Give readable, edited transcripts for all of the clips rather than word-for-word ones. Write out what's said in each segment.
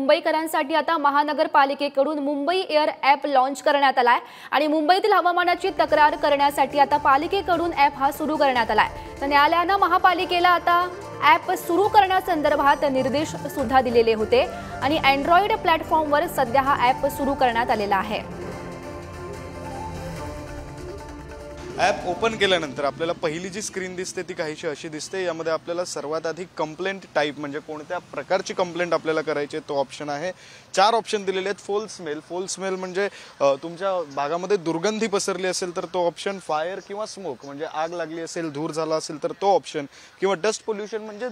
मुंबईकरांसाठी आता महानगरपालिकेकडून मुंबई एअर ॲप लॉन्च करण्यात आलाय आणि मुंबईतील हवामानाची तक्रार करण्यासाठी आता पालिकेकडून ॲप हा सुरू करण्यात आलाय। तर न्यायालयाने महापालिकेला आता ॲप सुरू करण्यासंदर्भात निर्देश सुद्धा दिलेले होते आणि अँड्रॉइड प्लॅटफॉर्मवर सध्या हा ॲप सुरू करण्यात आलेला आहे। ॲप ओपन केल्यानंतर आपल्याला पहिली जी स्क्रीन दिसते ती काहीशी अशी दिसते। यामध्ये आपल्याला सर्वात आधी कंप्लेंट टाईप म्हणजे कोणत्या प्रकारची कंप्लेंट आपल्याला करायची तो ऑप्शन आहे। 4 ऑप्शन दिलेले आहेत। फोल स्मेल म्हणजे तुमच्या भागामध्ये दुर्गंधी पसरली असेल तर तो ऑप्शन, फायर किंवा स्मोक म्हणजे आग लागली असेल, धूर झाला असेल तर तो ऑप्शन, किंवा डस्ट पोल्युशन म्हणजे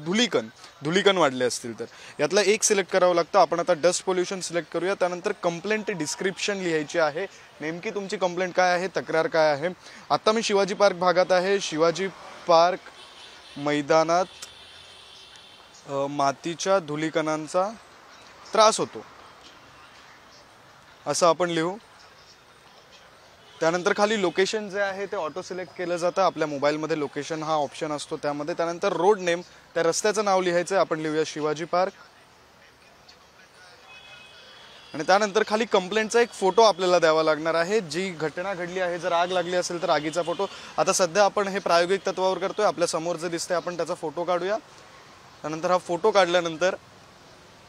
धुलीकण वाढले असतील तर यातला एक सिलेक्ट करावं लागतं। आपण आता डस्ट पोल्युशन सिलेक्ट करूया। त्यानंतर कंप्लेंट डिस्क्रिप्शन लिहायची आहे, नेमकी तुमची कंप्लेंट काय आहे, तक्रार काय आहे। आता मी शिवाजी पार्क भागात आहे। शिवाजी पार्क मैदानात मातीच्या धुलीकणांचा त्रास होतो असं आपण लिहू। त्यानंतर खाली लोकेशन जे आहे ते ऑटो सिलेक्ट केलं जातं। आपल्या मोबाईलमध्ये लोकेशन हा ऑप्शन असतो त्यामध्ये। त्यानंतर रोड नेम, त्या रस्त्याचं नाव लिहायचं आहे। आपण लिहूया शिवाजी पार्क आणि त्यानंतर खाली कंप्लेंटचा एक फोटो आपल्याला द्यावा लागणार आहे। जी घटना घडली आहे, जर आग लागली असेल तर आगीचा फोटो। आता सध्या आपण हे प्रायोगिक तत्वावर करतोय। आपल्या समोर जे दिसतंय आपण त्याचा फोटो काढूया। त्यानंतर हा फोटो काढल्यानंतर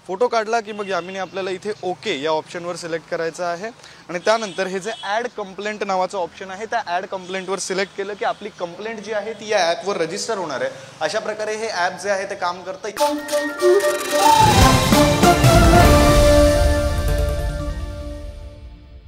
फोटो काढला की मग यामिनी आपल्याला इथे ओके या ऑप्शनवर सिलेक्ट करायचं आहे आणि त्यानंतर हे जे ॲड कंप्लेंट नावाचं ऑप्शन आहे त्या ॲड कंप्लेंटवर सिलेक्ट केलं की आपली कंप्लेंट जी आहे ती या ॲपवर रजिस्टर होणार आहे। अशा प्रकारे हे ॲप जे आहे ते काम करतं।